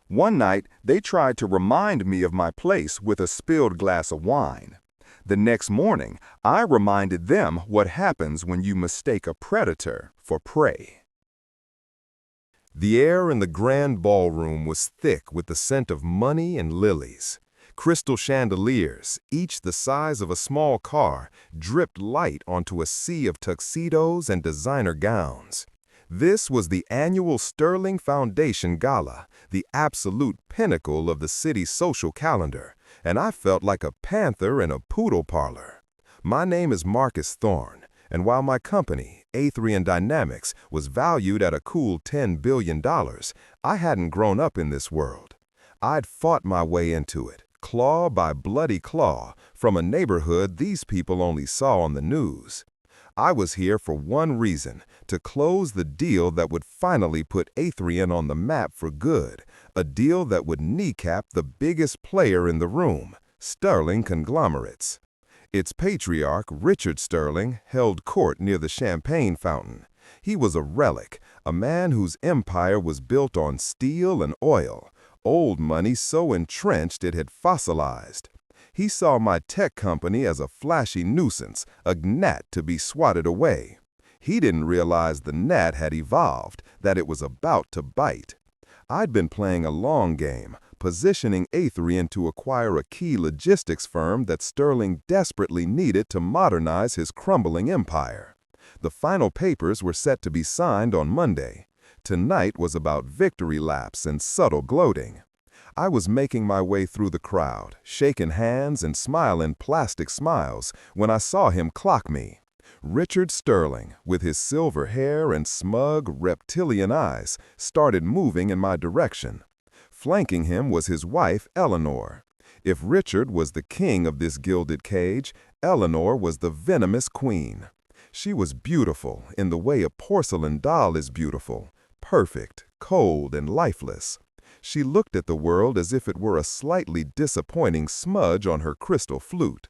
One night, they tried to remind me of my place with a spilled glass of wine. The next morning, I reminded them what happens when you mistake a predator for prey. The air in the grand ballroom was thick with the scent of money and lilies. Crystal chandeliers, each the size of a small car, dripped light onto a sea of tuxedos and designer gowns. This was the annual Sterling Foundation Gala, the absolute pinnacle of the city's social calendar, and I felt like a panther in a poodle parlor. My name is Marcus Thorne, and while my company, A3 Dynamics, was valued at a cool $10 billion, I hadn't grown up in this world. I'd fought my way into it, claw by bloody claw, from a neighborhood these people only saw on the news. I was here for one reason, to close the deal that would finally put A3 on the map for good, a deal that would kneecap the biggest player in the room, Sterling conglomerates. Its patriarch, Richard Sterling, held court near the champagne fountain. He was a relic, a man whose empire was built on steel and oil, old money so entrenched it had fossilized. He saw my tech company as a flashy nuisance, a gnat to be swatted away. He didn't realize the gnat had evolved, that it was about to bite. I'd been playing a long game, positioning A3 to acquire a key logistics firm that Sterling desperately needed to modernize his crumbling empire. The final papers were set to be signed on Monday. Tonight was about victory laps and subtle gloating. I was making my way through the crowd, shaking hands and smiling plastic smiles, when I saw him clock me. Richard Sterling, with his silver hair and smug, reptilian eyes, started moving in my direction. Flanking him was his wife, Eleanor. If Richard was the king of this gilded cage, Eleanor was the venomous queen. She was beautiful in the way a porcelain doll is beautiful, perfect, cold, and lifeless. She looked at the world as if it were a slightly disappointing smudge on her crystal flute.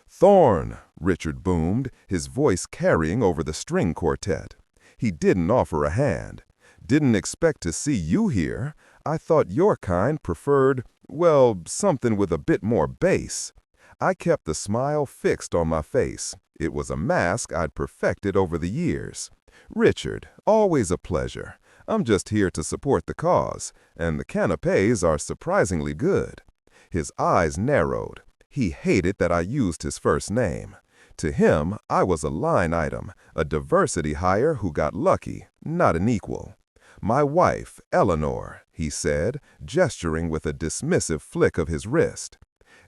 "Thorne," Richard boomed, his voice carrying over the string quartet. He didn't offer a hand. "Didn't expect to see you here. I thought your kind preferred, well, something with a bit more bass." I kept the smile fixed on my face. It was a mask I'd perfected over the years. "Richard, always a pleasure. I'm just here to support the cause, and the canapés are surprisingly good." His eyes narrowed. He hated that I used his first name. To him, I was a line item, a diversity hire who got lucky, not an equal. "My wife, Eleanor," he said, gesturing with a dismissive flick of his wrist.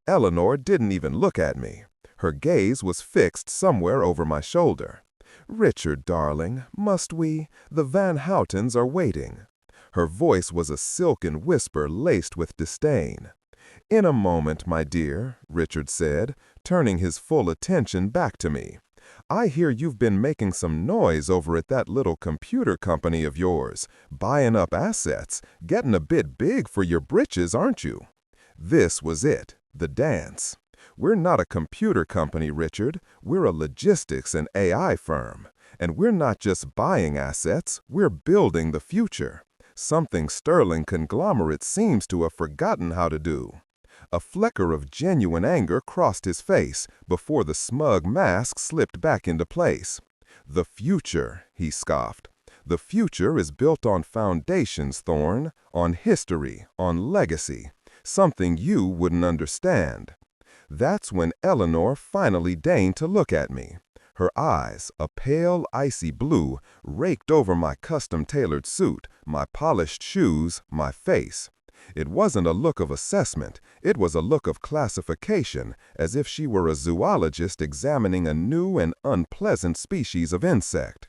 Eleanor didn't even look at me. Her gaze was fixed somewhere over my shoulder. "Richard, darling, must we? The Van Houtens are waiting." Her voice was a silken whisper laced with disdain. "In a moment, my dear," Richard said, turning his full attention back to me. "I hear you've been making some noise over at that little computer company of yours, buying up assets, getting a bit big for your britches, aren't you?" This was it, the dance. "We're not a computer company, Richard. We're a logistics and AI firm. And we're not just buying assets, we're building the future. Something Sterling conglomerate seems to have forgotten how to do." A flicker of genuine anger crossed his face before the smug mask slipped back into place. "The future," he scoffed. "The future is built on foundations, Thorne, on history, on legacy, something you wouldn't understand." That's when Eleanor finally deigned to look at me. Her eyes, a pale, icy blue, raked over my custom-tailored suit, my polished shoes, my face. It wasn't a look of assessment, it was a look of classification, as if she were a zoologist examining a new and unpleasant species of insect.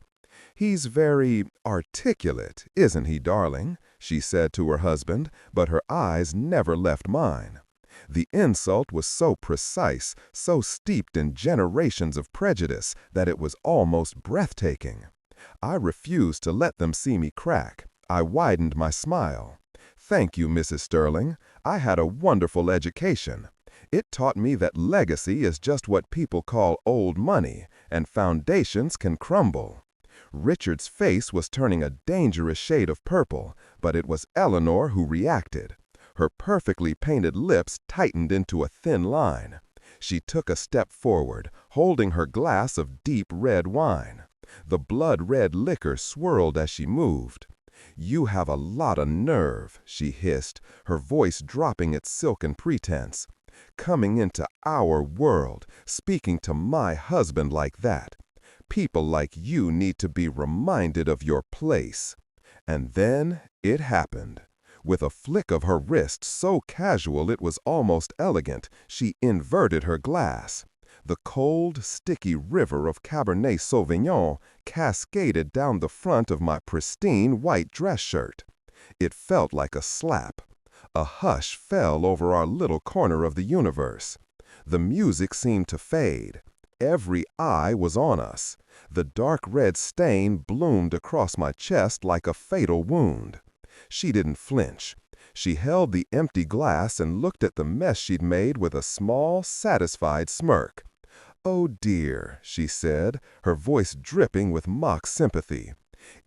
"He's very articulate, isn't he, darling?" she said to her husband, but her eyes never left mine. The insult was so precise, so steeped in generations of prejudice, that it was almost breathtaking. I refused to let them see me crack. I widened my smile. "Thank you, Mrs. Sterling. I had a wonderful education. It taught me that legacy is just what people call old money, and foundations can crumble." Richard's face was turning a dangerous shade of purple, but it was Eleanor who reacted. Her perfectly painted lips tightened into a thin line. She took a step forward, holding her glass of deep red wine. The blood-red liquor swirled as she moved. "You have a lot of nerve," she hissed, her voice dropping its silken pretense. "Coming into our world, speaking to my husband like that. People like you need to be reminded of your place." And then it happened. With a flick of her wrist so casual it was almost elegant, she inverted her glass. The cold, sticky river of Cabernet Sauvignon cascaded down the front of my pristine white dress shirt. It felt like a slap. A hush fell over our little corner of the universe. The music seemed to fade. Every eye was on us. The dark red stain bloomed across my chest like a fatal wound. She didn't flinch. She held the empty glass and looked at the mess she'd made with a small, satisfied smirk. "Oh dear," she said, her voice dripping with mock sympathy.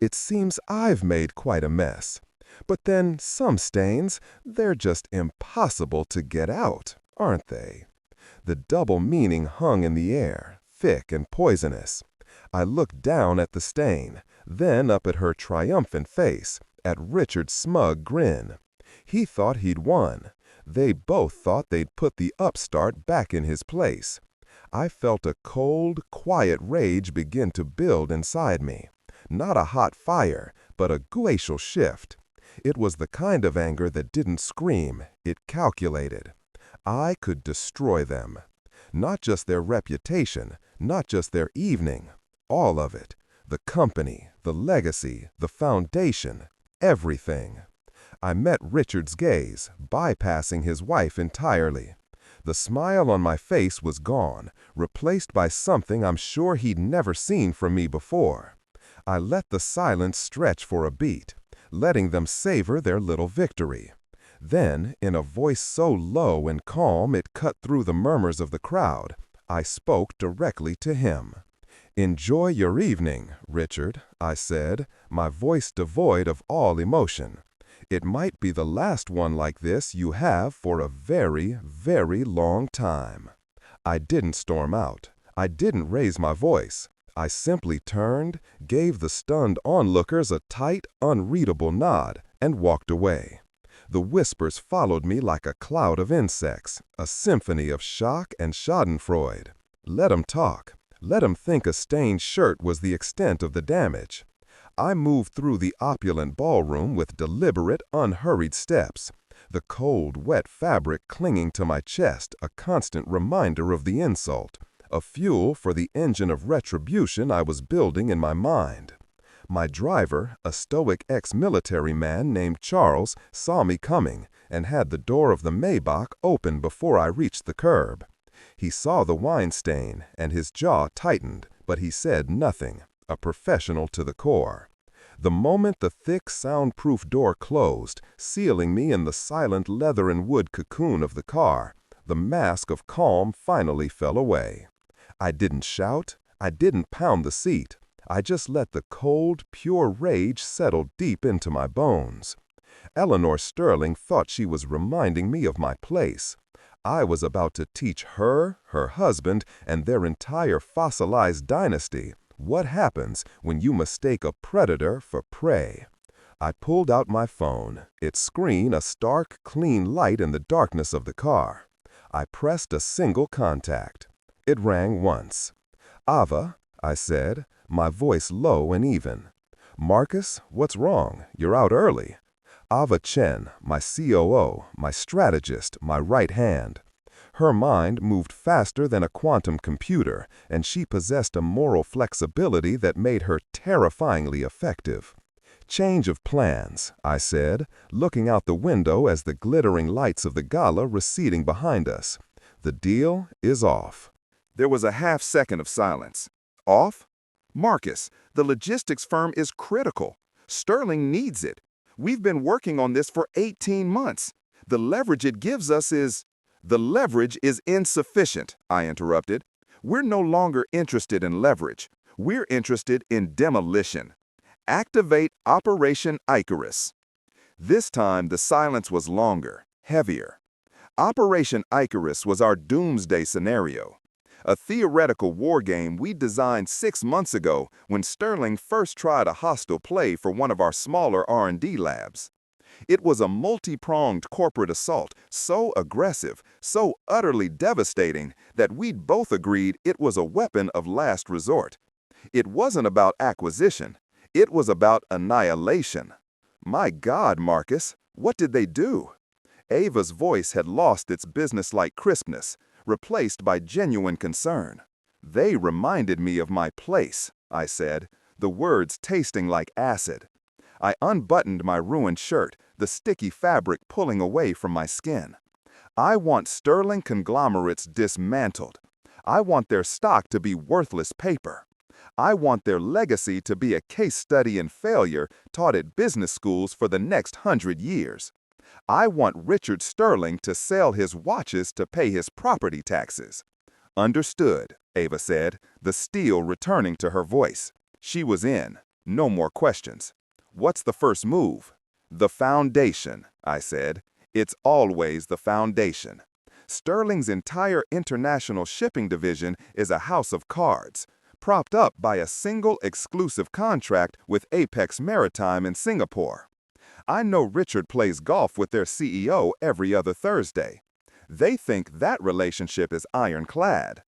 "It seems I've made quite a mess. But then some stains, they're just impossible to get out, aren't they?" The double meaning hung in the air, thick and poisonous. I looked down at the stain, then up at her triumphant face, at Richard's smug grin. He thought he'd won. They both thought they'd put the upstart back in his place. I felt a cold, quiet rage begin to build inside me. Not a hot fire, but a glacial shift. It was the kind of anger that didn't scream, it calculated. I could destroy them. Not just their reputation, not just their evening, all of it. The company, the legacy, the foundation, everything. I met Richard's gaze, bypassing his wife entirely. The smile on my face was gone, replaced by something I'm sure he'd never seen from me before. I let the silence stretch for a beat, letting them savor their little victory. Then, in a voice so low and calm it cut through the murmurs of the crowd, I spoke directly to him. "Enjoy your evening, Richard," I said, my voice devoid of all emotion. "It might be the last one like this you have for a very, very long time." I didn't storm out. I didn't raise my voice. I simply turned, gave the stunned onlookers a tight, unreadable nod, and walked away. The whispers followed me like a cloud of insects, a symphony of shock and schadenfreude. Let 'em talk. Let 'em think a stained shirt was the extent of the damage. I moved through the opulent ballroom with deliberate, unhurried steps, the cold, wet fabric clinging to my chest, a constant reminder of the insult, a fuel for the engine of retribution I was building in my mind. My driver, a stoic ex-military man named Charles, saw me coming and had the door of the Maybach open before I reached the curb. He saw the wine stain, and his jaw tightened, but he said nothing, a professional to the core. The moment the thick, soundproof door closed, sealing me in the silent leather and wood cocoon of the car, the mask of calm finally fell away. I didn't shout, I didn't pound the seat. I just let the cold, pure rage settle deep into my bones. Eleanor Sterling thought she was reminding me of my place. I was about to teach her, her husband, and their entire fossilized dynasty what happens when you mistake a predator for prey. I pulled out my phone, its screen a stark, clean light in the darkness of the car. I pressed a single contact. It rang once. "Ava," I said, my voice low and even. "Marcus, what's wrong? You're out early." Ava Chen, my COO, my strategist, my right hand. Her mind moved faster than a quantum computer, and she possessed a moral flexibility that made her terrifyingly effective. "Change of plans," I said, looking out the window as the glittering lights of the gala receding behind us. "The deal is off." There was a half-second of silence. Off? Marcus, the logistics firm is critical. Sterling needs it. We've been working on this for 18 months. The leverage it gives us is... The leverage is insufficient, I interrupted. We're no longer interested in leverage. We're interested in demolition. Activate Operation Icarus. This time, the silence was longer, heavier. Operation Icarus was our doomsday scenario. A theoretical war game we designed 6 months ago when Sterling first tried a hostile play for one of our smaller R&D labs. It was a multi-pronged corporate assault, so aggressive, so utterly devastating that we'd both agreed it was a weapon of last resort. It wasn't about acquisition. It was about annihilation. My God, Marcus, what did they do? Ava's voice had lost its businesslike crispness, replaced by genuine concern. They reminded me of my place, I said, the words tasting like acid. I unbuttoned my ruined shirt, the sticky fabric pulling away from my skin. I want Sterling conglomerates dismantled. I want their stock to be worthless paper. I want their legacy to be a case study in failure taught at business schools for the next 100 years. I want Richard Sterling to sell his watches to pay his property taxes. Understood, Ava said, the steel returning to her voice. She was in. No more questions. What's the first move? The foundation, I said. It's always the foundation. Sterling's entire international shipping division is a house of cards, propped up by a single exclusive contract with Apex Maritime in Singapore. I know Richard plays golf with their CEO every other Thursday. They think that relationship is ironclad.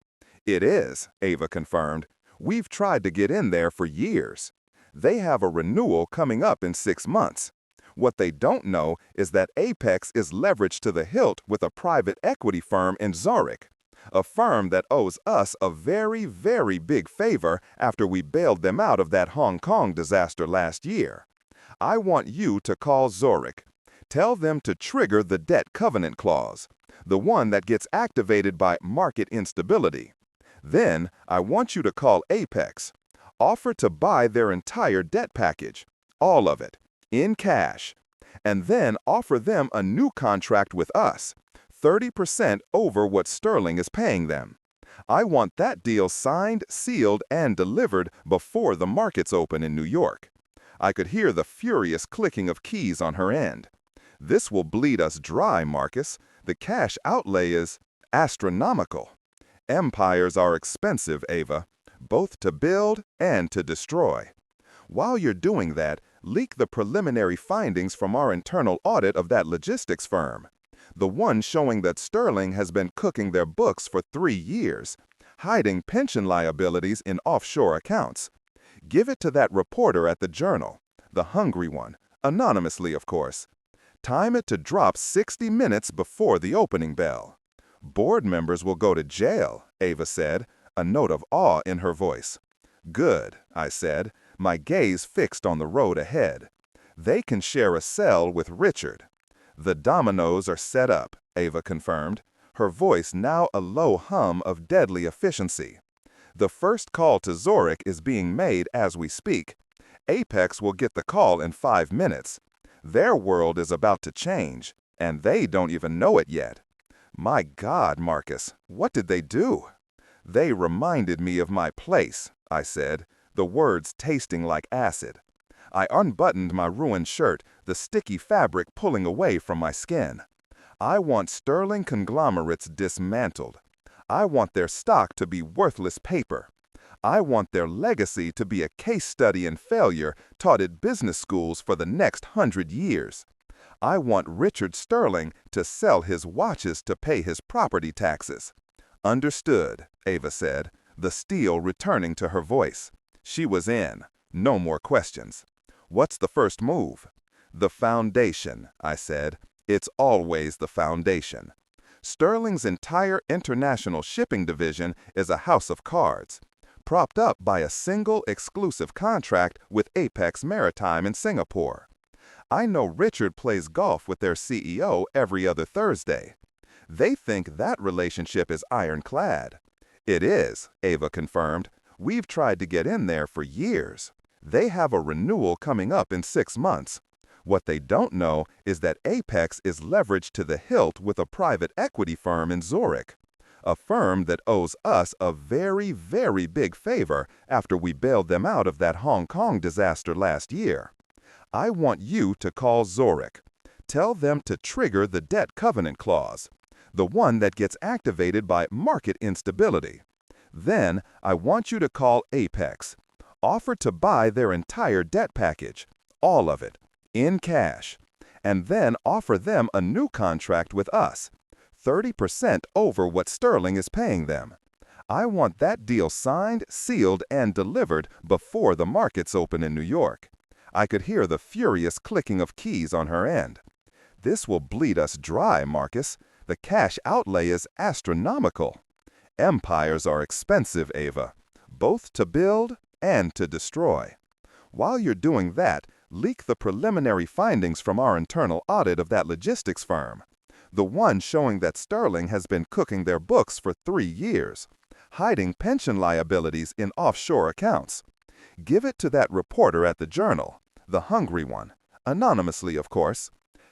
It is, Ava confirmed. We've tried to get in there for years. They have a renewal coming up in 6 months. What they don't know is that Apex is leveraged to the hilt with a private equity firm in Zurich, a firm that owes us a very, very big favor after we bailed them out of that Hong Kong disaster last year. I want you to call Zurich. Tell them to trigger the debt covenant clause, the one that gets activated by market instability. Then I want you to call Apex. Offer to buy their entire debt package, all of it, in cash, and then offer them a new contract with us, 30% over what Sterling is paying them. I want that deal signed, sealed, and delivered before the markets open in New York. I could hear the furious clicking of keys on her end. This will bleed us dry, Marcus. The cash outlay is astronomical. Empires are expensive, Ava, both to build and to destroy. While you're doing that, leak the preliminary findings from our internal audit of that logistics firm, the one showing that Sterling has been cooking their books for 3 years, hiding pension liabilities in offshore accounts. Give it to that reporter at the Journal, the hungry one, anonymously, of course. Time it to drop 60 minutes before the opening bell. Board members will go to jail, Ava said, a note of awe in her voice. Good, I said, my gaze fixed on the road ahead. They can share a cell with Richard. The dominoes are set up, Ava confirmed, her voice now a low hum of deadly efficiency. The first call to Zurich is being made as we speak. Apex will get the call in 5 minutes. Their world is about to change, and they don't even know it yet. My God, Marcus, what did they do? They reminded me of my place, I said, the words tasting like acid. I unbuttoned my ruined shirt, the sticky fabric pulling away from my skin. I want Sterling conglomerates dismantled. I want their stock to be worthless paper. I want their legacy to be a case study in failure taught at business schools for the next 100 years. I want Richard Sterling to sell his watches to pay his property taxes. Understood, Ava said, the steel returning to her voice. She was in. No more questions. What's the first move? The foundation, I said. It's always the foundation. Sterling's entire international shipping division is a house of cards, propped up by a single exclusive contract with Apex Maritime in Singapore. I know Richard plays golf with their CEO every other Thursday. They think that relationship is ironclad. It is, Ava confirmed. We've tried to get in there for years. They have a renewal coming up in 6 months. What they don't know is that Apex is leveraged to the hilt with a private equity firm in Zurich, a firm that owes us a very, very big favor after we bailed them out of that Hong Kong disaster last year. I want you to call Zurich. Tell them to trigger the debt covenant clause, the one that gets activated by market instability. Then, I want you to call Apex. Offer to buy their entire debt package, all of it, in cash, and then offer them a new contract with us, 30% over what Sterling is paying them. I want that deal signed, sealed, and delivered before the markets open in New York. I could hear the furious clicking of keys on her end. This will bleed us dry, Marcus. The cash outlay is astronomical. Empires are expensive, Ava, both to build and to destroy. While you're doing that, leak the preliminary findings from our internal audit of that logistics firm, the one showing that Sterling has been cooking their books for 3 years, hiding pension liabilities in offshore accounts. Give it to that reporter at the Journal, the hungry one, anonymously, of course.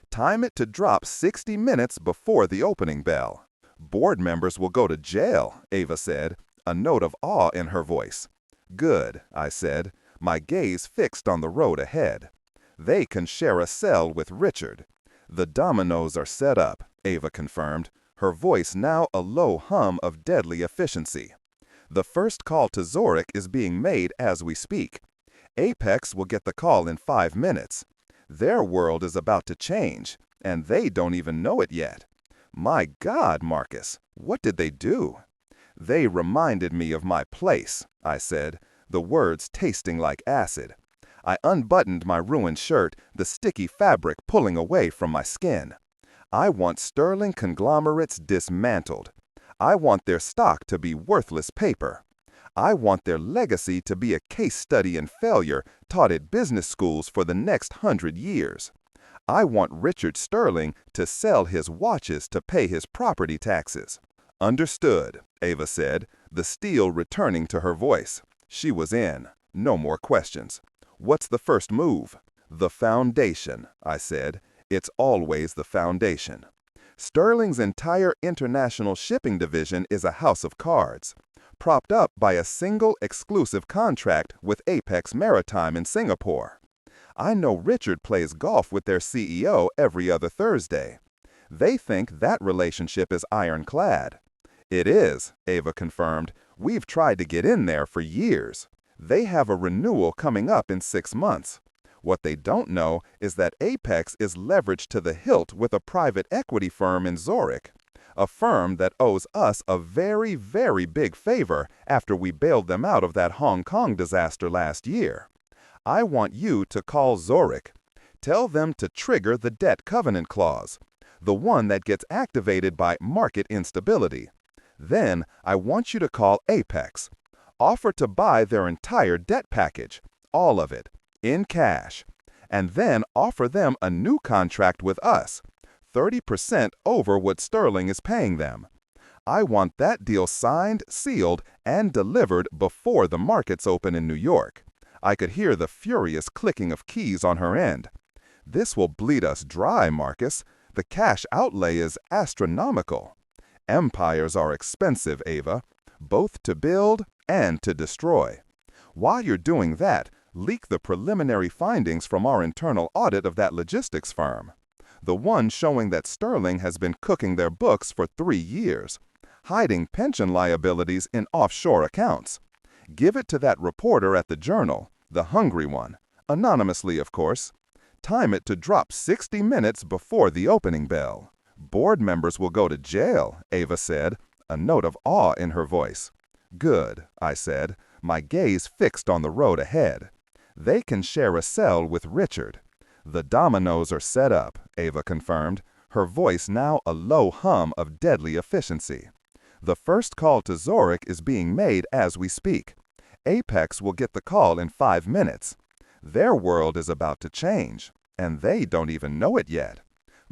Time it to drop 60 minutes before the opening bell. Board members will go to jail, Ava said, a note of awe in her voice. Good, I said, my gaze fixed on the road ahead. They can share a cell with Richard. The dominoes are set up, Ava confirmed, her voice now a low hum of deadly efficiency. The first call to Zurich is being made as we speak. Apex will get the call in 5 minutes. Their world is about to change, and they don't even know it yet. My God, Marcus, what did they do? They reminded me of my place, I said, the words tasting like acid. I unbuttoned my ruined shirt, the sticky fabric pulling away from my skin. I want Sterling conglomerates dismantled. I want their stock to be worthless paper. I want their legacy to be a case study in failure taught at business schools for the next 100 years. I want Richard Sterling to sell his watches to pay his property taxes. Understood, Ava said, the steel returning to her voice. She was in. No more questions. What's the first move? The foundation, I said. It's always the foundation. Sterling's entire international shipping division is a house of cards, propped up by a single exclusive contract with Apex Maritime in Singapore. I know Richard plays golf with their CEO every other Thursday. They think that relationship is ironclad. It is, Ava confirmed. We've tried to get in there for years. They have a renewal coming up in 6 months. What they don't know is that Apex is leveraged to the hilt with a private equity firm in Zurich, a firm that owes us a very, very big favor after we bailed them out of that Hong Kong disaster last year. I want you to call Zurich. Tell them to trigger the debt covenant clause, the one that gets activated by market instability. Then I want you to call Apex. Offer to buy their entire debt package, all of it, in cash, and then offer them a new contract with us, 30% over what Sterling is paying them. I want that deal signed, sealed, and delivered before the markets open in New York. I could hear the furious clicking of keys on her end. This will bleed us dry, Marcus. The cash outlay is astronomical. Empires are expensive, Ava, both to build and to destroy. While you're doing that, leak the preliminary findings from our internal audit of that logistics firm, the one showing that Sterling has been cooking their books for 3 years, hiding pension liabilities in offshore accounts. Give it to that reporter at the Journal, the hungry one, anonymously, of course. Time it to drop 60 minutes before the opening bell. Board members will go to jail, Ava said, a note of awe in her voice. Good, I said, my gaze fixed on the road ahead. They can share a cell with Richard. The dominoes are set up, Ava confirmed, her voice now a low hum of deadly efficiency. The first call to Zurich is being made as we speak. Apex will get the call in 5 minutes. Their world is about to change, and they don't even know it yet.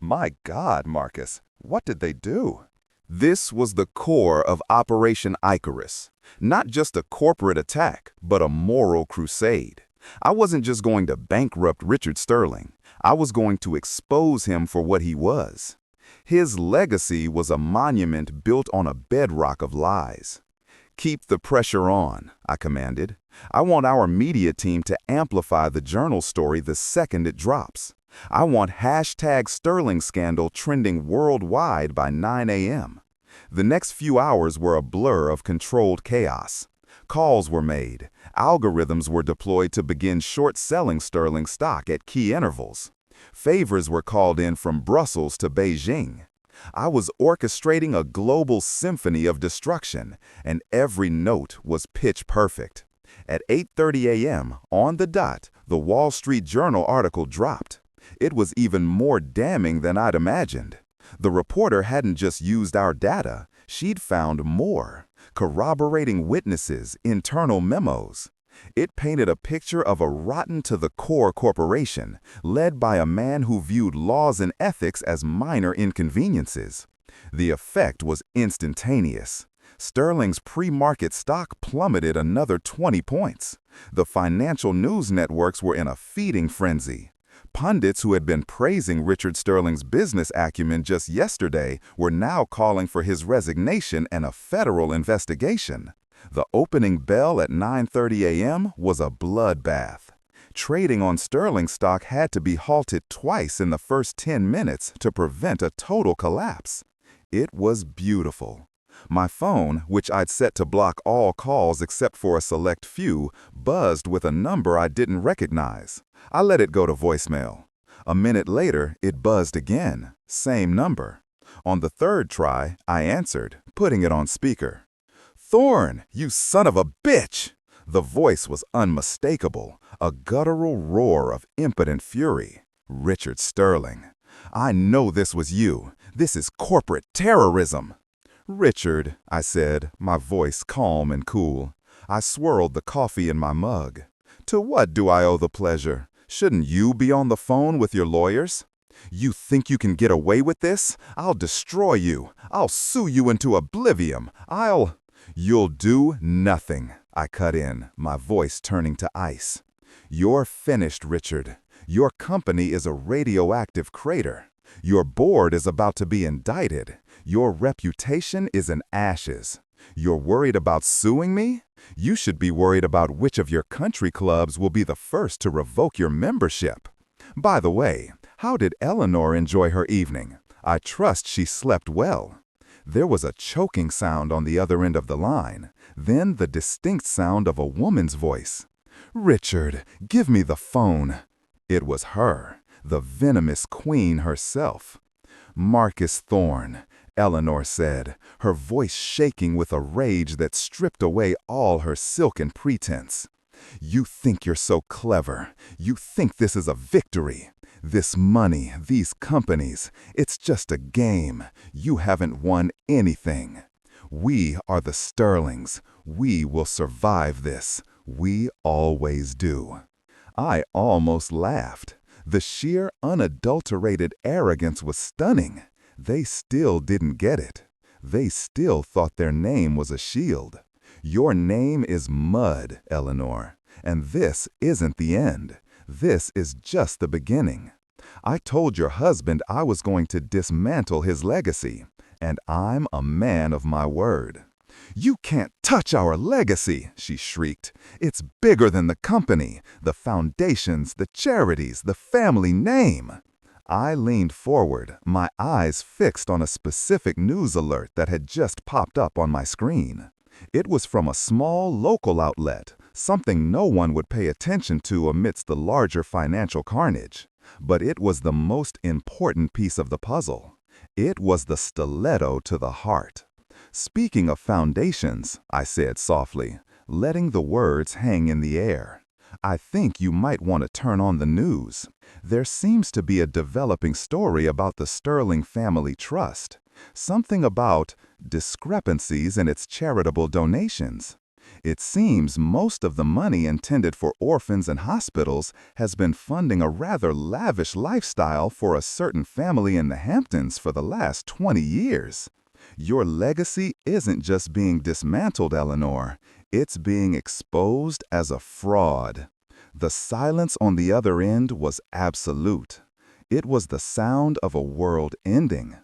My God, Marcus, what did they do? This was the core of Operation Icarus. Not just a corporate attack, but a moral crusade. I wasn't just going to bankrupt Richard Sterling. I was going to expose him for what he was. His legacy was a monument built on a bedrock of lies. Keep the pressure on, I commanded. I want our media team to amplify the Journal story the second it drops. I want hashtag Sterling scandal trending worldwide by 9 a.m. The next few hours were a blur of controlled chaos. Calls were made. Algorithms were deployed to begin short-selling sterling stock at key intervals. Favors were called in from Brussels to Beijing. I was orchestrating a global symphony of destruction, and every note was pitch perfect. At 8:30 a.m., on the dot, the Wall Street Journal article dropped. It was even more damning than I'd imagined. The reporter hadn't just used our data, she'd found more. Corroborating witnesses, internal memos. It painted a picture of a rotten-to-the-core corporation, led by a man who viewed laws and ethics as minor inconveniences. The effect was instantaneous. Sterling's pre-market stock plummeted another 20 points. The financial news networks were in a feeding frenzy. Pundits who had been praising Richard Sterling's business acumen just yesterday were now calling for his resignation and a federal investigation. The opening bell at 9:30 a.m. was a bloodbath. Trading on Sterling stock had to be halted twice in the first 10 minutes to prevent a total collapse. It was beautiful. My phone, which I'd set to block all calls except for a select few, buzzed with a number I didn't recognize. I let it go to voicemail. A minute later, it buzzed again, same number. On the third try, I answered, putting it on speaker. "Thorne, you son of a bitch!" The voice was unmistakable, a guttural roar of impotent fury. Richard Sterling. "I know this was you. This is corporate terrorism." "Richard," I said, my voice calm and cool. I swirled the coffee in my mug. "To what do I owe the pleasure? Shouldn't you be on the phone with your lawyers? You think you can get away with this? I'll destroy you. I'll sue you into oblivion. You'll do nothing," I cut in, my voice turning to ice. "You're finished, Richard. Your company is a radioactive crater. Your board is about to be indicted. Your reputation is in ashes. You're worried about suing me? You should be worried about which of your country clubs will be the first to revoke your membership. By the way, how did Eleanor enjoy her evening? I trust she slept well." There was a choking sound on the other end of the line, then the distinct sound of a woman's voice. "Richard, give me the phone." It was her, the venomous queen herself. "Marcus Thorne," Eleanor said, her voice shaking with a rage that stripped away all her silken pretense. "You think you're so clever. You think this is a victory. This money, these companies, it's just a game. You haven't won anything. We are the Sterlings. We will survive this. We always do." I almost laughed. The sheer, unadulterated arrogance was stunning. They still didn't get it. They still thought their name was a shield. Your name is mud, Eleanor, and this isn't the end. This is just the beginning. I told your husband I was going to dismantle his legacy, and I'm a man of my word. "You can't touch our legacy," she shrieked. "It's bigger than the company, the foundations, the charities, the family name." I leaned forward, my eyes fixed on a specific news alert that had just popped up on my screen. It was from a small local outlet, something no one would pay attention to amidst the larger financial carnage. But it was the most important piece of the puzzle. It was the stiletto to the heart. "Speaking of foundations," I said softly, letting the words hang in the air, "I think you might want to turn on the news. There seems to be a developing story about the Sterling Family Trust. Something about discrepancies in its charitable donations. It seems most of the money intended for orphans and hospitals has been funding a rather lavish lifestyle for a certain family in the Hamptons for the last 20 years. Your legacy isn't just being dismantled, Eleanor. It's being exposed as a fraud." The silence on the other end was absolute. It was the sound of a world ending.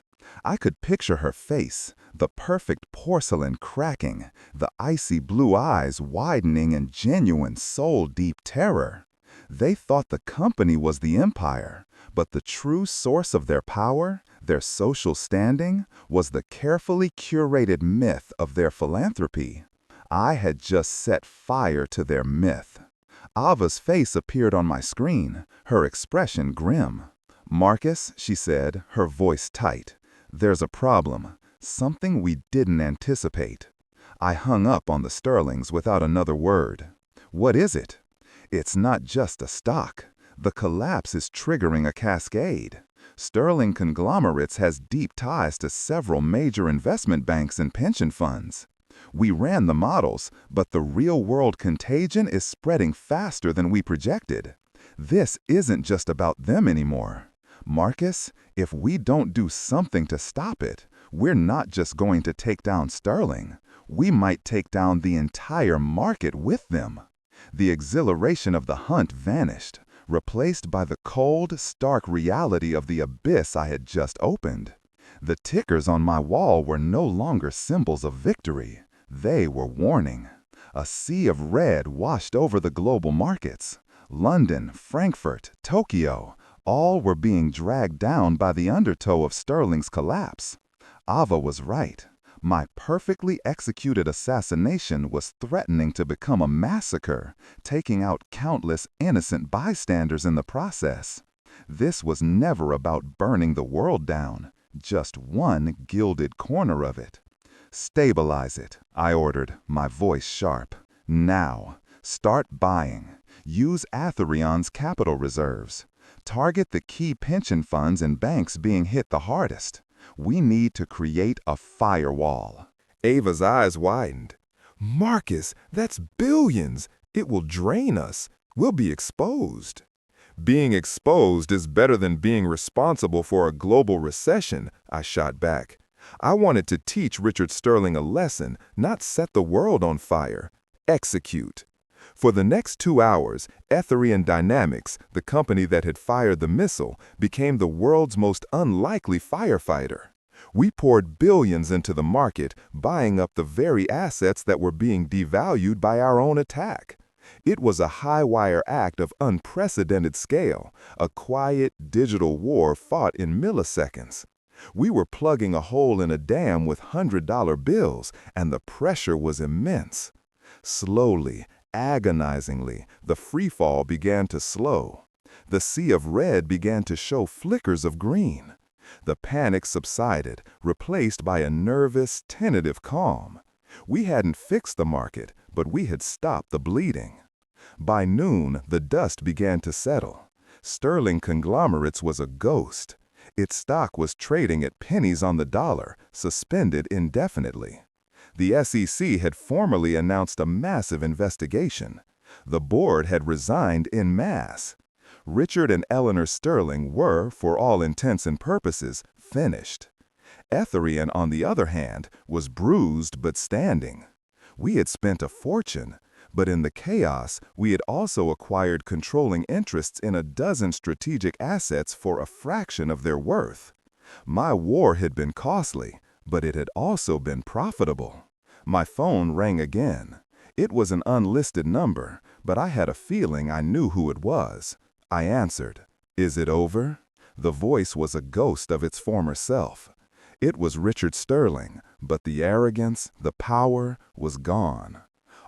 I could picture her face, the perfect porcelain cracking, the icy blue eyes widening in genuine soul-deep terror. They thought the company was the empire, but the true source of their power, their social standing, was the carefully curated myth of their philanthropy. I had just set fire to their myth. Ava's face appeared on my screen, her expression grim. "Marcus," she said, her voice tight, "there's a problem, something we didn't anticipate." I hung up on the Sterlings without another word. "What is it?" "It's not just a stock. The collapse is triggering a cascade. Sterling Conglomerates has deep ties to several major investment banks and pension funds. We ran the models, but the real-world contagion is spreading faster than we projected. This isn't just about them anymore. Marcus, if we don't do something to stop it, we're not just going to take down Sterling. We might take down the entire market with them." The exhilaration of the hunt vanished, replaced by the cold, stark reality of the abyss I had just opened. The tickers on my wall were no longer symbols of victory. They were warning. A sea of red washed over the global markets. London, Frankfurt, Tokyo, all were being dragged down by the undertow of Sterling's collapse. Ava was right. My perfectly executed assassination was threatening to become a massacre, taking out countless innocent bystanders in the process. This was never about burning the world down, just one gilded corner of it. "Stabilize it," I ordered, my voice sharp. "Now. Start buying. Use Atherion's capital reserves. Target the key pension funds and banks being hit the hardest. We need to create a firewall." Ava's eyes widened. "Marcus, that's billions. It will drain us. We'll be exposed." "Being exposed is better than being responsible for a global recession," I shot back. "I wanted to teach Richard Sterling a lesson, not set the world on fire. Execute." For the next 2 hours, Etherian Dynamics, the company that had fired the missile, became the world's most unlikely firefighter. We poured billions into the market, buying up the very assets that were being devalued by our own attack. It was a high-wire act of unprecedented scale, a quiet digital war fought in milliseconds. We were plugging a hole in a dam with $100 bills, and the pressure was immense. Slowly, agonizingly, the freefall began to slow. The sea of red began to show flickers of green. The panic subsided, replaced by a nervous, tentative calm. We hadn't fixed the market, but we had stopped the bleeding. By noon, the dust began to settle. Sterling Conglomerates was a ghost. Its stock was trading at pennies on the dollar, suspended indefinitely. The SEC had formally announced a massive investigation. The board had resigned en masse. Richard and Eleanor Sterling were, for all intents and purposes, finished. Etherian, on the other hand, was bruised but standing. We had spent a fortune, but in the chaos, we had also acquired controlling interests in a dozen strategic assets for a fraction of their worth. My war had been costly, but it had also been profitable. My phone rang again. It was an unlisted number, but I had a feeling I knew who it was. I answered. "Is it over?" The voice was a ghost of its former self. It was Richard Sterling, but the arrogance, the power, was gone.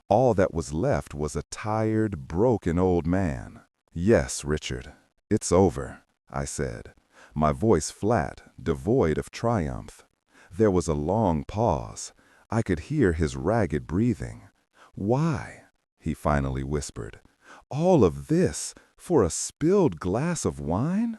All that was left was a tired, broken old man. "Yes, Richard, it's over," I said, my voice flat, devoid of triumph. There was a long pause. I could hear his ragged breathing. "Why?" he finally whispered. "All of this for a spilled glass of wine?"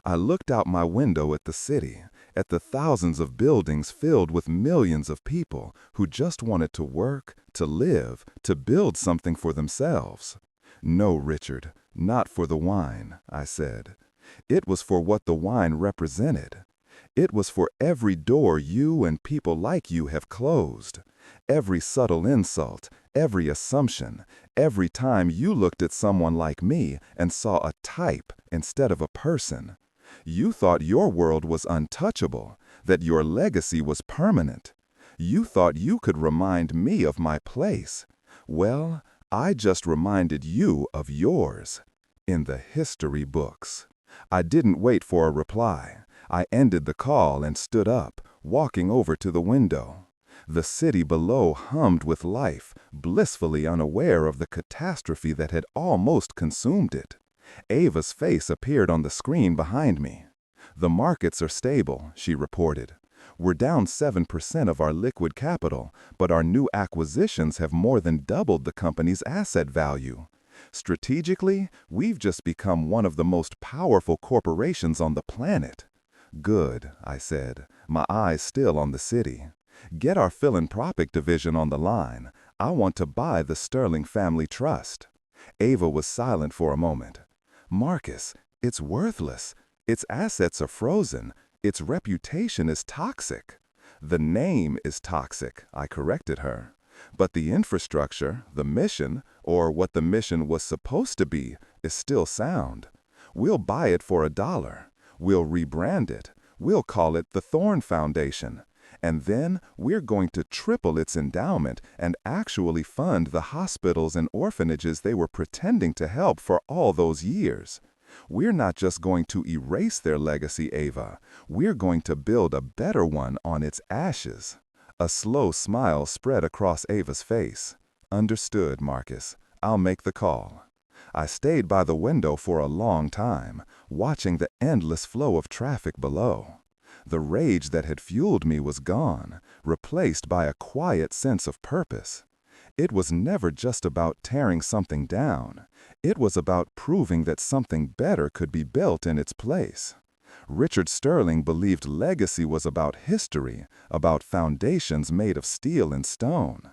I looked out my window at the city, at the thousands of buildings filled with millions of people who just wanted to work, to live, to build something for themselves. "No, Richard, not for the wine," I said. It was for what the wine represented. It was for every door you and people like you have closed. Every subtle insult, every assumption, every time you looked at someone like me and saw a type instead of a person. You thought your world was untouchable, that your legacy was permanent. You thought you could remind me of my place. Well, I just reminded you of yours. in the history books. I didn't wait for a reply. I ended the call and stood up, walking over to the window. The city below hummed with life, blissfully unaware of the catastrophe that had almost consumed it. Ava's face appeared on the screen behind me. "The markets are stable," she reported. "We're down 7% of our liquid capital, but our new acquisitions have more than doubled the company's asset value. Strategically, we've just become one of the most powerful corporations on the planet." "Good," I said, my eyes still on the city. "Get our philanthropic division on the line. I want to buy the Sterling Family Trust." Ava was silent for a moment. "Marcus, it's worthless. Its assets are frozen. Its reputation is toxic." "The name is toxic," I corrected her. "But the infrastructure, the mission, or what the mission was supposed to be, is still sound. We'll buy it for $1. We'll rebrand it. We'll call it the Thorn Foundation. And then we're going to triple its endowment and actually fund the hospitals and orphanages they were pretending to help for all those years. We're not just going to erase their legacy, Ava. We're going to build a better one on its ashes." A slow smile spread across Ava's face. "Understood, Marcus. I'll make the call." I stayed by the window for a long time, watching the endless flow of traffic below. The rage that had fueled me was gone, replaced by a quiet sense of purpose. It was never just about tearing something down. It was about proving that something better could be built in its place. Richard Sterling believed legacy was about history, about foundations made of steel and stone.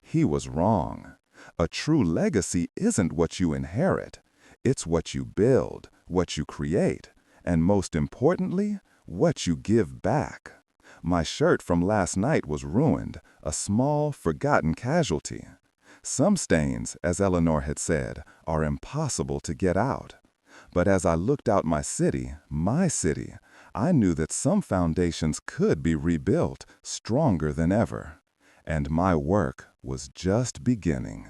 He was wrong. A true legacy isn't what you inherit. It's what you build, what you create, and most importantly, what you give back. My shirt from last night was ruined, a small, forgotten casualty. Some stains, as Eleanor had said, are impossible to get out. But as I looked out my city, I knew that some foundations could be rebuilt stronger than ever. And my work was just beginning.